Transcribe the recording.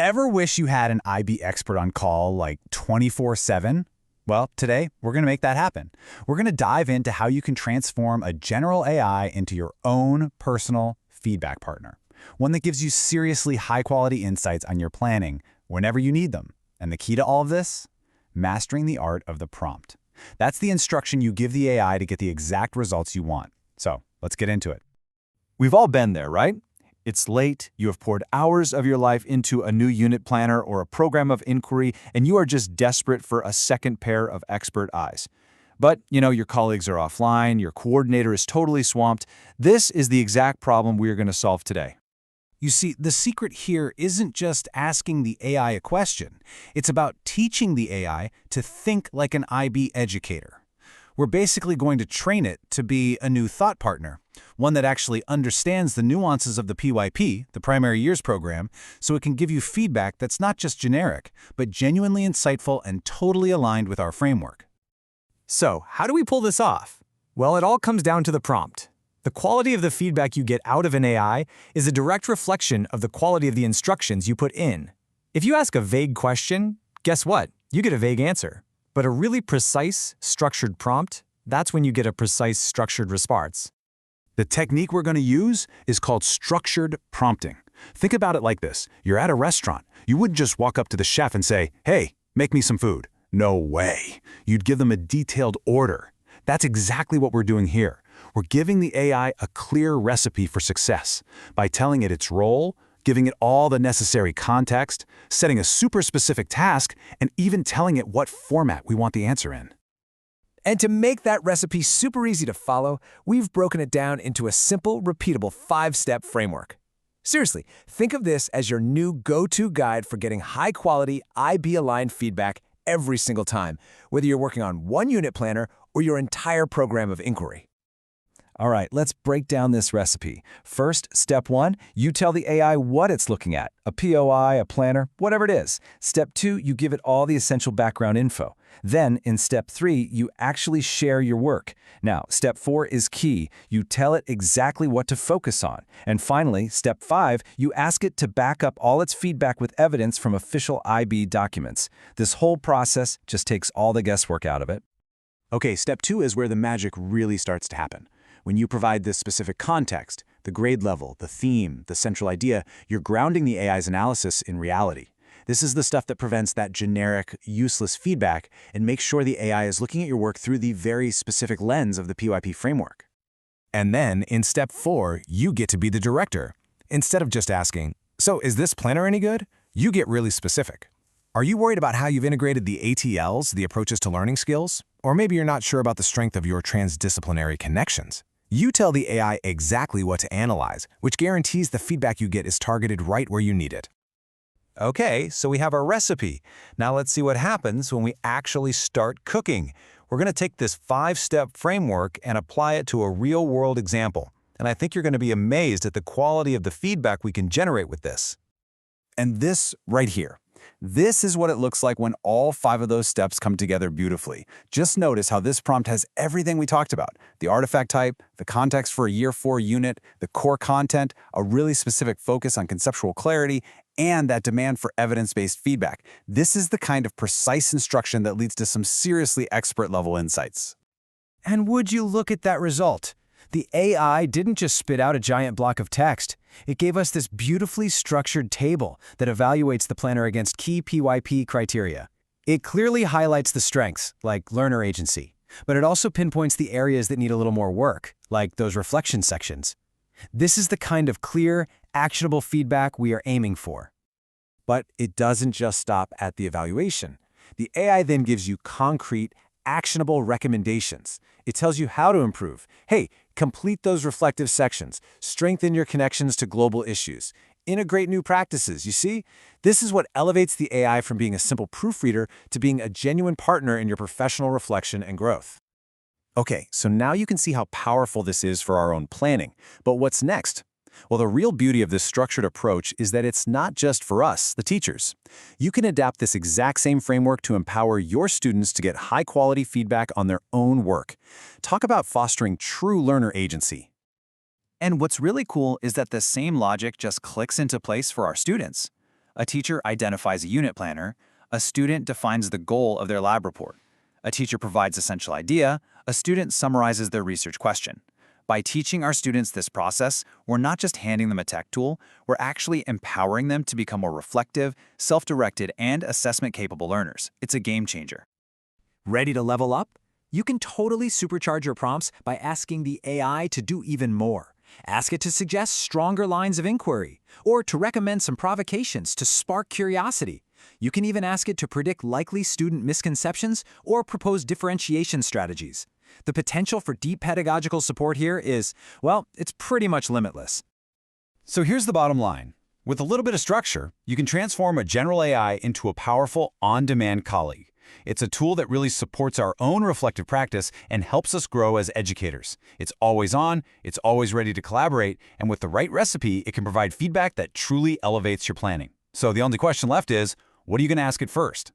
Ever wish you had an IB expert on call like 24/7? Well, today we're going to make that happen. We're going to dive into how you can transform a general AI into your own personal feedback partner, one that gives you seriously high-quality insights on your planning whenever you need them. And the key to all of this? Mastering the art of the prompt. That's the instruction you give the AI to get the exact results you want. So let's get into it. We've all been there, right? It's late, you have poured hours of your life into a new unit planner or a program of inquiry, and you are just desperate for a second pair of expert eyes. But, your colleagues are offline, your coordinator is totally swamped. This is the exact problem we are going to solve today. You see, the secret here isn't just asking the AI a question. It's about teaching the AI to think like an IB educator. We're basically going to train it to be a new thought partner, one that actually understands the nuances of the PYP, the primary years program, so it can give you feedback that's not just generic, but genuinely insightful and totally aligned with our framework. So, how do we pull this off? Well, it all comes down to the prompt. The quality of the feedback you get out of an AI is a direct reflection of the quality of the instructions you put in. If you ask a vague question, guess what? You get a vague answer. But a really precise, structured prompt, that's when you get a precise, structured response. The technique we're going to use is called structured prompting. Think about it like this. You're at a restaurant. You wouldn't just walk up to the chef and say, "Hey, make me some food." No way. You'd give them a detailed order. That's exactly what we're doing here. We're giving the AI a clear recipe for success by telling it its role, giving it all the necessary context, setting a super specific task, and even telling it what format we want the answer in. And to make that recipe super easy to follow, we've broken it down into a simple, repeatable 5-step framework. Seriously, think of this as your new go-to guide for getting high-quality, IB-aligned feedback every single time, whether you're working on one unit planner or your entire program of inquiry. All right, let's break down this recipe. First, step 1, you tell the AI what it's looking at, a POI, a planner, whatever it is. Step 2, you give it all the essential background info. Then, in step 3, you actually share your work. Now, step 4 is key. You tell it exactly what to focus on. And finally, step 5, you ask it to back up all its feedback with evidence from official IB documents. This whole process just takes all the guesswork out of it. Okay, step 2 is where the magic really starts to happen. When you provide this specific context, the grade level, the theme, the central idea, you're grounding the AI's analysis in reality. This is the stuff that prevents that generic, useless feedback and makes sure the AI is looking at your work through the very specific lens of the PYP framework. And then, in step 4, you get to be the director. Instead of just asking, "So is this planner any good?" you get really specific. Are you worried about how you've integrated the ATLs, the approaches to learning skills? Or maybe you're not sure about the strength of your transdisciplinary connections. You tell the AI exactly what to analyze, which guarantees the feedback you get is targeted right where you need it. Okay, so we have our recipe. Now let's see what happens when we actually start cooking. We're going to take this 5-step framework and apply it to a real-world example. And I think you're going to be amazed at the quality of the feedback we can generate with this. And this right here. This is what it looks like when all 5 of those steps come together beautifully. Just notice how this prompt has everything we talked about. The artifact type, the context for a Year 4 unit, the core content, a really specific focus on conceptual clarity, and that demand for evidence-based feedback. This is the kind of precise instruction that leads to some seriously expert-level insights. And would you look at that result? The AI didn't just spit out a giant block of text. It gave us this beautifully structured table that evaluates the planner against key PYP criteria. It clearly highlights the strengths, like learner agency, but it also pinpoints the areas that need a little more work, like those reflection sections. This is the kind of clear, actionable feedback we are aiming for. But it doesn't just stop at the evaluation. The AI then gives you concrete, actionable recommendations. It tells you how to improve. Hey, complete those reflective sections. Strengthen your connections to global issues. Integrate new practices. You see? This is what elevates the AI from being a simple proofreader to being a genuine partner in your professional reflection and growth. Okay, so now you can see how powerful this is for our own planning. But what's next? Well, the real beauty of this structured approach is that it's not just for us, the teachers. You can adapt this exact same framework to empower your students to get high-quality feedback on their own work. Talk about fostering true learner agency. And what's really cool is that the same logic just clicks into place for our students. A teacher identifies a unit planner. A student defines the goal of their lab report. A teacher provides essential idea. A student summarizes their research question. By teaching our students this process, we're not just handing them a tech tool, we're actually empowering them to become more reflective, self-directed, and assessment-capable learners. It's a game changer. Ready to level up? You can totally supercharge your prompts by asking the AI to do even more. Ask it to suggest stronger lines of inquiry, or to recommend some provocations to spark curiosity. You can even ask it to predict likely student misconceptions or propose differentiation strategies. The potential for deep pedagogical support here is, well, it's pretty much limitless. So here's the bottom line. With a little bit of structure, you can transform a general AI into a powerful, on-demand colleague. It's a tool that really supports our own reflective practice and helps us grow as educators. It's always on, it's always ready to collaborate, and with the right recipe, it can provide feedback that truly elevates your planning. So the only question left is, what are you going to ask it first?